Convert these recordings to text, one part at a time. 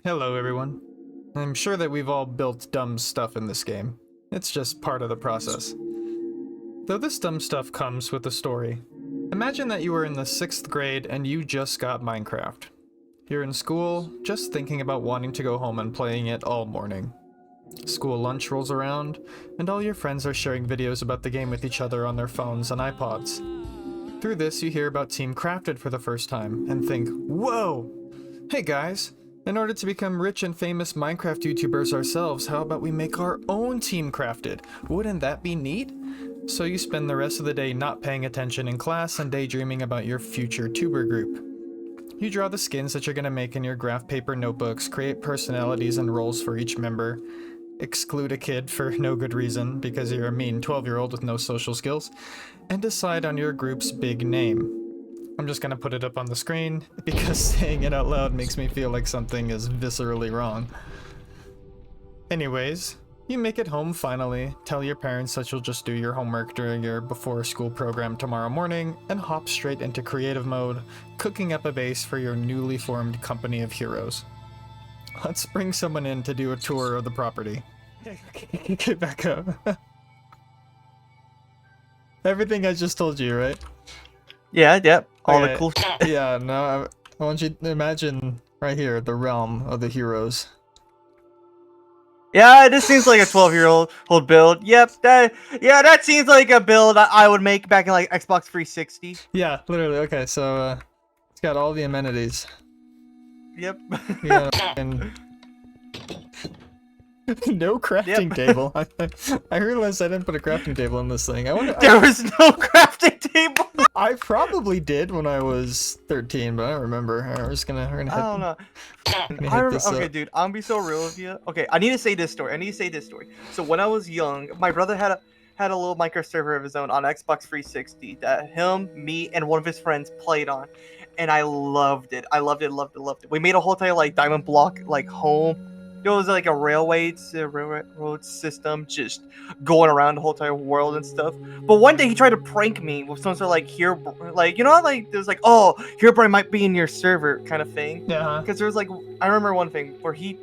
Hello, everyone. I'm sure that we've all built dumb stuff in this game. It's just part of the process. Though this dumb stuff comes with a story. Imagine that you were in the 6th grade and you just got Minecraft. You're in school, just thinking about wanting to go home and playing it all morning. School lunch rolls around, and all your friends are sharing videos about the game with each other on their phones and iPods. Through this, you hear about Team Crafted for the first time, and think, whoa! Hey guys! In order to become rich and famous Minecraft YouTubers ourselves, how about we make our own Team Crafted? Wouldn't that be neat? So you spend the rest of the day not paying attention in class and daydreaming about your future tuber group. You draw the skins that you're going to make in your graph paper notebooks, create personalities and roles for each member, exclude a kid for no good reason because you're a mean 12-year-old with no social skills, and decide on your group's big name. I'm just gonna put it up on the screen because saying it out loud makes me feel like something is viscerally wrong. Anyways, you make it home finally, tell your parents that you'll just do your homework during your before school program tomorrow morning, and hop straight into creative mode, cooking up a base for your newly formed company of heroes. Let's bring someone in to do a tour of the property. Get back up. Everything I just told you, right? Yeah, yep. All Okay. the cool Yeah, no, I want you to imagine right here, the realm of the heroes. Yeah, this seems like a 12-year-old build. Yep, that seems like a build I would make back in like Xbox 360. Yeah, literally. Okay, so it's got all the amenities. Yep. We got no crafting table. I realized I didn't put a crafting table in this thing. There was no crafting table. I probably did when I was 13, but I don't remember. We're gonna hit, I don't know. Okay, dude, I'm gonna be so real with you. Okay, I need to say this story. So when I was young, my brother had a little Minecraft server of his own on Xbox 360 that him, me, and one of his friends played on, and I loved it. Loved it. We made a whole entire like diamond block like home. It was like a railroad system, just going around the whole entire world and stuff. But one day he tried to prank me with some sort of like here, like you know, how, like there's like, oh, Herobrine might be in your server kind of thing. Yeah. Because there was like, I remember one thing where he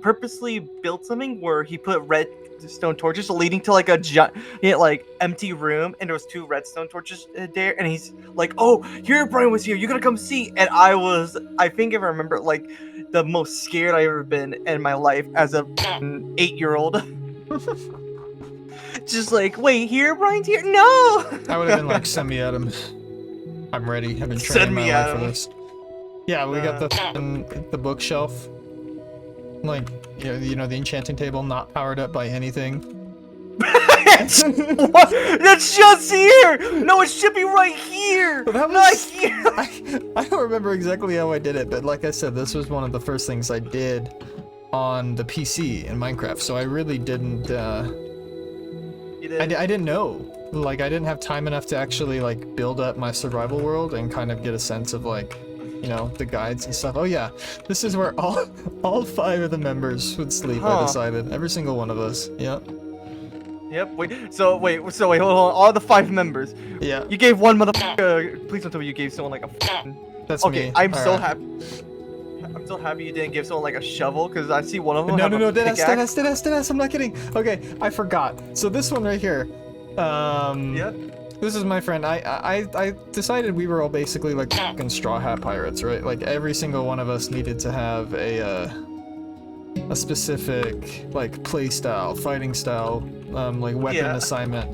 purposely built something where he put redstone torches leading to like a giant, like empty room, and there was 2 redstone torches there, and he's like, oh, Herobrine was here, you gotta come see. And I think if I remember, like the most scared I've ever been in my life as a 8-year-old. Just like, wait, Herobrine's here? No! I would have been like, send me at him. I'm ready. I've been training my life for this. Yeah, we got the bookshelf. Like, you know, the enchanting table not powered up by anything. What? That's just here! No, it should be right here! That was, not here! I don't remember exactly how I did it, but like I said, this was one of the first things I did on the PC in Minecraft, so I really didn't, I didn't know. Like, I didn't have time enough to actually, like, build up my survival world and kind of get a sense of, like, you know, the guides and stuff. Oh yeah, this is where all 5 of the members would sleep, I decided. Every single one of us, yep. Yep, wait, hold on. All the 5 members. Yeah. You gave one motherfucker. Please don't tell me you gave someone like a. That's okay, me. I'm so happy. I'm so happy you didn't give someone like a shovel, because I see one of them. No, Dennis, I'm not kidding. Okay, I forgot. So this one right here. Yeah. This is my friend. I decided we were all basically like fucking straw hat pirates, right? Like every single one of us needed to have a specific like play style, fighting style, like weapon assignment.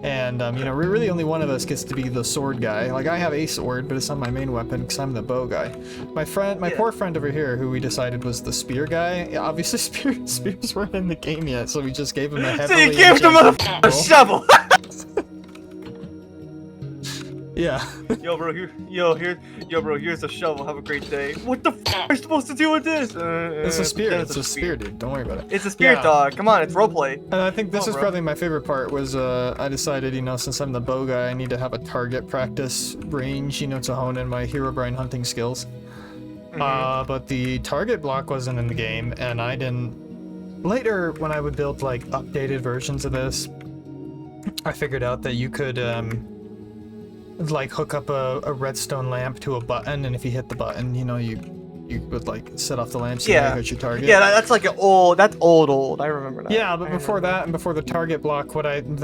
And you know, really only one of us gets to be the sword guy. Like I have a sword, but it's not my main weapon because I'm the bow guy. My poor friend over here, who we decided was the spear guy. Obviously, spears weren't in the game yet, so we just gave him a heavily. So you gave him a shovel. Yeah. Yo, bro, here's a shovel. Have a great day. What the f are you supposed to do with this? It's a spear. It's a spear, dude. Don't worry about it. It's a spear, dog. Come on, it's roleplay. And I think this is probably my favorite part was I decided, you know, since I'm the bow guy, I need to have a target practice range, you know, to hone in my Herobrine hunting skills. But the target block wasn't in the game, and I didn't. Later, when I would build like updated versions of this, I figured out that you could like hook up a redstone lamp to a button, and if you hit the button, you know, you you would like set off the lamps and Yeah. hit your target. Yeah, that's like that's old. I remember that. Yeah, but before that and before the target block,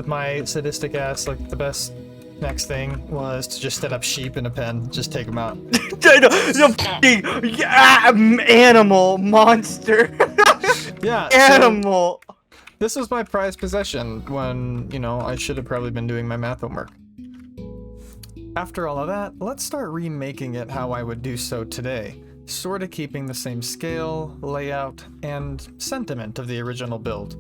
my sadistic ass, like the best next thing was to just set up sheep in a pen, just take them out. Animal monster. Yeah. Animal. So this was my prized possession when, you know, I should have probably been doing my math homework. After all of that, let's start remaking it how I would do so today, sort of keeping the same scale, layout, and sentiment of the original build.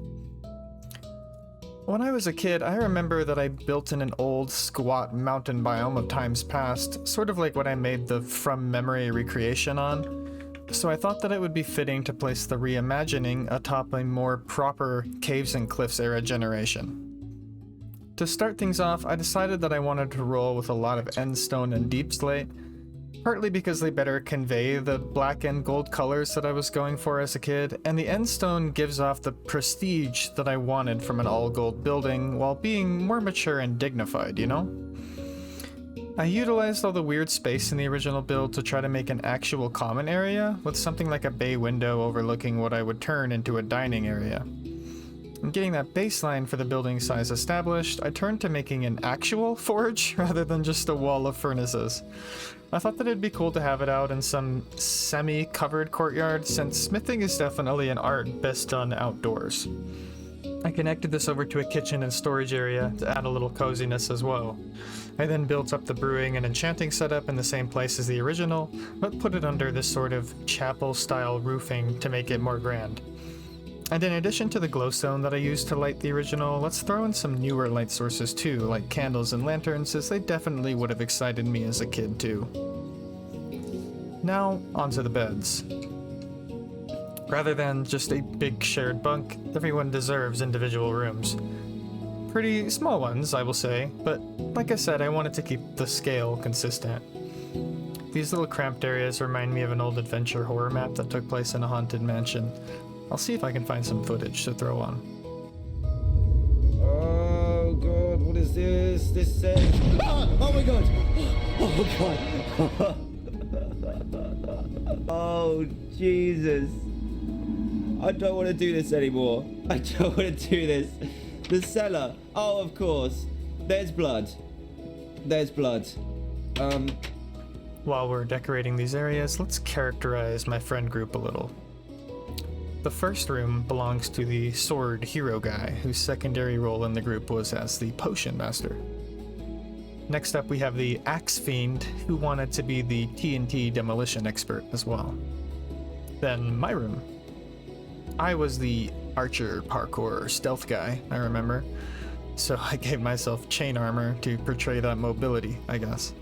When I was a kid, I remember that I built in an old, squat mountain biome of times past, sort of like what I made the from memory recreation on, so I thought that it would be fitting to place the reimagining atop a more proper Caves and Cliffs era generation. To start things off, I decided that I wanted to roll with a lot of endstone and deep slate, partly because they better convey the black and gold colors that I was going for as a kid, and the endstone gives off the prestige that I wanted from an all-gold building while being more mature and dignified, you know? I utilized all the weird space in the original build to try to make an actual common area, with something like a bay window overlooking what I would turn into a dining area. And getting that baseline for the building size established, I turned to making an actual forge rather than just a wall of furnaces. I thought that it'd be cool to have it out in some semi-covered courtyard, since smithing is definitely an art best done outdoors. I connected this over to a kitchen and storage area to add a little coziness as well. I then built up the brewing and enchanting setup in the same place as the original, but put it under this sort of chapel-style roofing to make it more grand. And in addition to the glowstone that I used to light the original, let's throw in some newer light sources too, like candles and lanterns, as they definitely would have excited me as a kid too. Now, onto the beds. Rather than just a big shared bunk, everyone deserves individual rooms. Pretty small ones, I will say, but like I said, I wanted to keep the scale consistent. These little cramped areas remind me of an old adventure horror map that took place in a haunted mansion. I'll see if I can find some footage to throw on. Oh god, what is this? This says... Ah! Oh my god! Oh god! Oh Jesus! I don't want to do this anymore. I don't want to do this. The cellar. Oh, of course. There's blood. There's blood. While we're decorating these areas, let's characterize my friend group a little. The first room belongs to the sword hero guy, whose secondary role in the group was as the potion master. Next up we have the axe fiend, who wanted to be the TNT demolition expert as well. Then my room. I was the archer parkour stealth guy, I remember, so I gave myself chain armor to portray that mobility, I guess.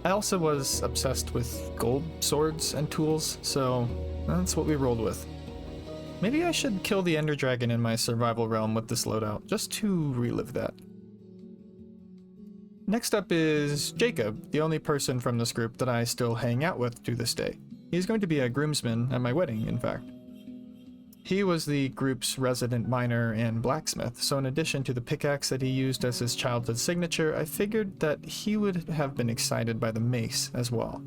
I also was obsessed with gold swords and tools, so that's what we rolled with. Maybe I should kill the Ender Dragon in my survival realm with this loadout, just to relive that. Next up is Jacob, the only person from this group that I still hang out with to this day. He's going to be a groomsman at my wedding, in fact. He was the group's resident miner and blacksmith, so in addition to the pickaxe that he used as his childhood signature, I figured that he would have been excited by the mace as well.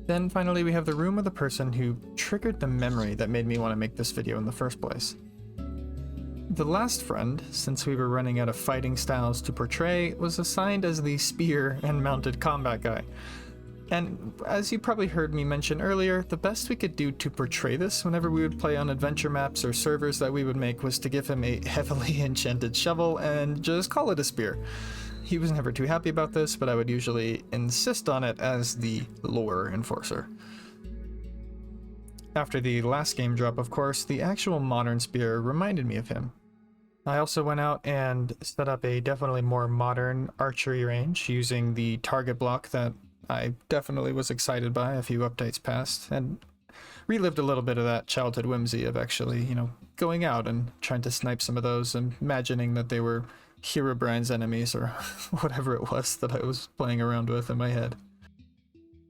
Then finally we have the room of the person who triggered the memory that made me want to make this video in the first place. The last friend, since we were running out of fighting styles to portray, was assigned as the spear and mounted combat guy. And as you probably heard me mention earlier, the best we could do to portray this whenever we would play on adventure maps or servers that we would make was to give him a heavily enchanted shovel and just call it a spear. He was never too happy about this, but I would usually insist on it as the lore enforcer. After the last game drop, of course, the actual modern spear reminded me of him. I also went out and set up a definitely more modern archery range using the target block that I definitely was excited by a few updates past, and relived a little bit of that childhood whimsy of actually, going out and trying to snipe some of those, and imagining that they were Herobrine's enemies or whatever it was that I was playing around with in my head.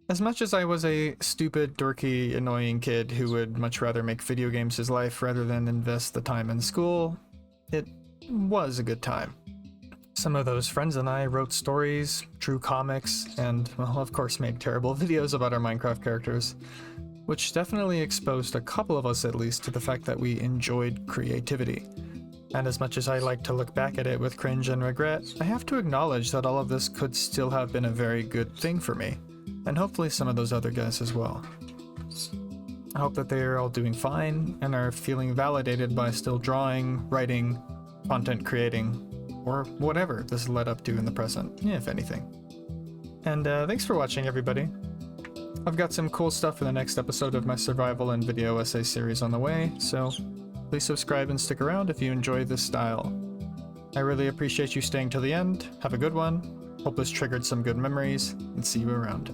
As much as I was a stupid, dorky, annoying kid who would much rather make video games his life rather than invest the time in school, it was a good time. Some of those friends and I wrote stories, drew comics, and, well, of course made terrible videos about our Minecraft characters, which definitely exposed a couple of us at least to the fact that we enjoyed creativity. And as much as I like to look back at it with cringe and regret, I have to acknowledge that all of this could still have been a very good thing for me, and hopefully some of those other guys as well. I hope that they are all doing fine and are feeling validated by still drawing, writing, content creating, or whatever this led up to in the present, if anything. And thanks for watching, everybody. I've got some cool stuff in the next episode of my survival and video essay series on the way, so please subscribe and stick around if you enjoy this style. I really appreciate you staying till the end. Have a good one. Hope this triggered some good memories, and see you around.